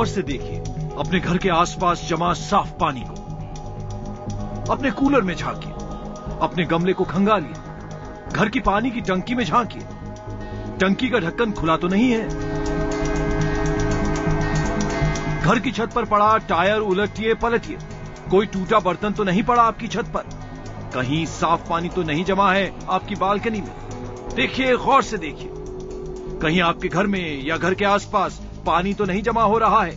गौर से देखिए अपने घर के आसपास जमा साफ पानी को। अपने कूलर में झांकिए, अपने गमले को खंगालिए, घर की पानी की टंकी में झांकिए। टंकी का ढक्कन खुला तो नहीं है? घर की छत पर पड़ा टायर उलटिए पलटिए, कोई टूटा बर्तन तो नहीं पड़ा आपकी छत पर? कहीं साफ पानी तो नहीं जमा है आपकी बालकनी में? देखिए, गौर से देखिए, कहीं आपके घर में या घर के आसपास पानी तो नहीं जमा हो रहा है?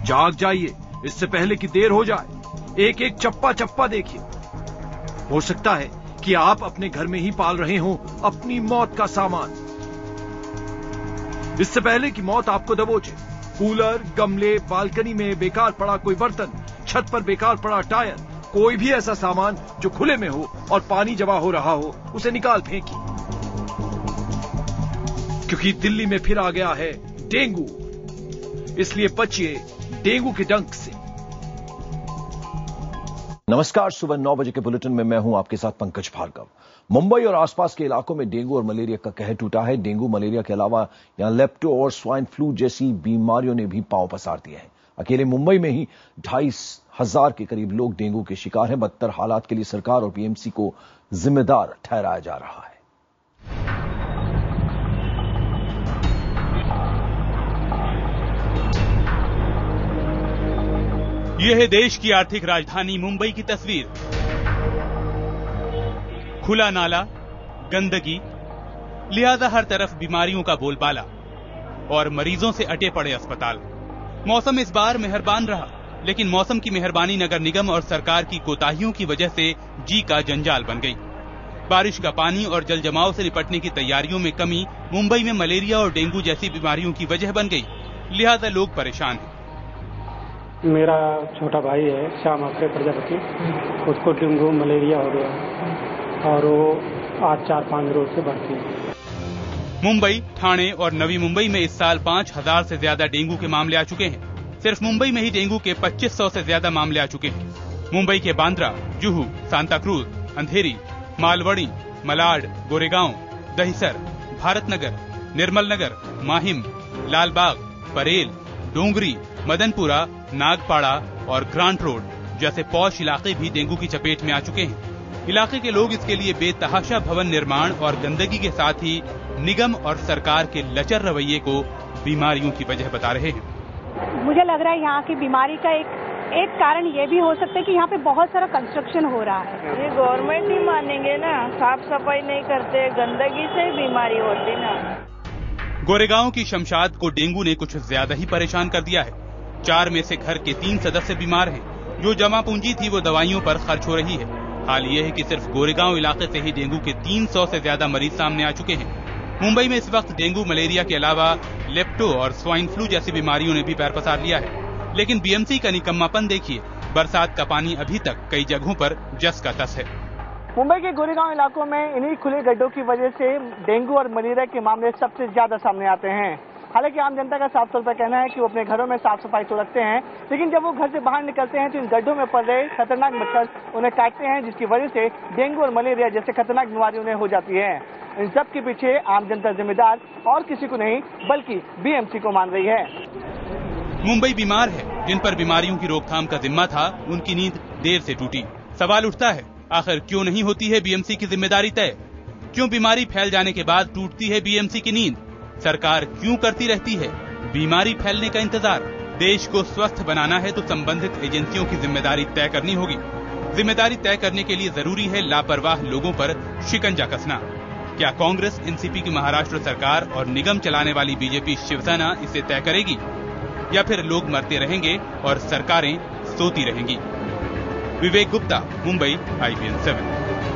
जाग जाइए, इससे पहले कि देर हो जाए। एक एक चप्पा चप्पा देखिए। हो सकता है कि आप अपने घर में ही पाल रहे हो अपनी मौत का सामान। इससे पहले कि मौत आपको दबोचे, कूलर, गमले, बालकनी में बेकार पड़ा कोई बर्तन, छत पर बेकार पड़ा टायर, कोई भी ऐसा सामान जो खुले में हो और पानी जमा हो रहा हो, उसे निकाल फेंकिए। क्योंकि दिल्ली में फिर आ गया है डेंगू, इसलिए बचिए डेंगू के डंक से। नमस्कार, सुबह 9 बजे के बुलेटिन में मैं हूं आपके साथ पंकज भार्गव। मुंबई और आसपास के इलाकों में डेंगू और मलेरिया का कहर टूटा है। डेंगू मलेरिया के अलावा यहां लेप्टो और स्वाइन फ्लू जैसी बीमारियों ने भी पांव पसार दिए हैं। अकेले मुंबई में ही 2,500 के करीब लोग डेंगू के शिकार हैं। बदतर हालात के लिए सरकार और बीएमसी को जिम्मेदार ठहराया जा रहा है। यह है देश की आर्थिक राजधानी मुंबई की तस्वीर। खुला नाला, गंदगी, लिहाजा हर तरफ बीमारियों का बोलबाला और मरीजों से अटे पड़े अस्पताल। मौसम इस बार मेहरबान रहा, लेकिन मौसम की मेहरबानी नगर निगम और सरकार की कोताहियों की वजह से जी का जंजाल बन गई। बारिश का पानी और जल जमाव से निपटने की तैयारियों में कमी मुंबई में मलेरिया और डेंगू जैसी बीमारियों की वजह बन गई, लिहाजा लोग परेशान हैं। मेरा छोटा भाई है श्याम अक्षय प्रजापति, उसको डेंगू मलेरिया हो गया और वो आज 4-5 रोज से भर्ती है। मुंबई, ठाणे और नवी मुंबई में इस साल 5,000 से ज्यादा डेंगू के मामले आ चुके हैं। सिर्फ मुंबई में ही डेंगू के 2,500 से ज्यादा मामले आ चुके हैं। मुंबई के बांद्रा, जुहू, सांताक्रूज, अंधेरी, मालवणी, मलाड, गोरेगांव, दहिसर, भारत नगर, निर्मल नगर, माहिम, लालबाग, परेल, डोंगरी, मदनपुरा, नागपाड़ा और ग्रांट रोड जैसे पॉश इलाके भी डेंगू की चपेट में आ चुके हैं। इलाके के लोग इसके लिए बेतहाशा भवन निर्माण और गंदगी के साथ ही निगम और सरकार के लचर रवैये को बीमारियों की वजह बता रहे हैं। मुझे लग रहा है यहाँ की बीमारी का एक कारण ये भी हो सकता है कि यहाँ पे बहुत सारा कंस्ट्रक्शन हो रहा है। ये गवर्नमेंट ही मानेंगे ना, साफ सफाई नहीं करते, गंदगी से बीमारी होती ना। गोरेगांव की शमशाद को डेंगू ने कुछ ज्यादा ही परेशान कर दिया है। 4 में से घर के 3 सदस्य बीमार हैं। जो जमा पूंजी थी वो दवाइयों पर खर्च हो रही है। हाल ये है कि सिर्फ गोरेगांव इलाके से ही डेंगू के 300 से ज्यादा मरीज सामने आ चुके हैं। मुंबई में इस वक्त डेंगू मलेरिया के अलावा लेप्टो और स्वाइन फ्लू जैसी बीमारियों ने भी पैर पसार लिया है। लेकिन बीएमसी का निकम्मापन देखिए, बरसात का पानी अभी तक कई जगहों पर जस का तस है। मुंबई के गोरेगांव इलाकों में इन्हीं खुले गड्ढों की वजह से डेंगू और मलेरिया के मामले सबसे ज्यादा सामने आते हैं। हालांकि आम जनता का साफ तौर पर कहना है कि वो अपने घरों में साफ सफाई तो रखते हैं, लेकिन जब वो घर से बाहर निकलते हैं तो इन गड्ढों में पड़ रहे खतरनाक मच्छर उन्हें काटते हैं, जिसकी वजह से डेंगू और मलेरिया जैसे खतरनाक बीमारी उन्हें हो जाती है। इन सब के पीछे आम जनता जिम्मेदार और किसी को नहीं बल्कि बीएमसी को मान रही है। मुंबई बीमार है, जिन पर बीमारियों की रोकथाम का जिम्मा था, उनकी नींद देर से टूटी। सवाल उठता है, आखिर क्यों नहीं होती है बीएमसी की जिम्मेदारी तय? क्यों बीमारी फैल जाने के बाद टूटती है बीएमसी की नींद? सरकार क्यों करती रहती है बीमारी फैलने का इंतजार? देश को स्वस्थ बनाना है तो संबंधित एजेंसियों की जिम्मेदारी तय करनी होगी। जिम्मेदारी तय करने के लिए जरूरी है लापरवाह लोगों पर शिकंजा कसना। क्या कांग्रेस, एनसीपी की महाराष्ट्र सरकार और निगम चलाने वाली बीजेपी शिवसेना इसे तय करेगी, या फिर लोग मरते रहेंगे और सरकारें सोती रहेंगी? विवेक गुप्ता, मुंबई, IBN 7।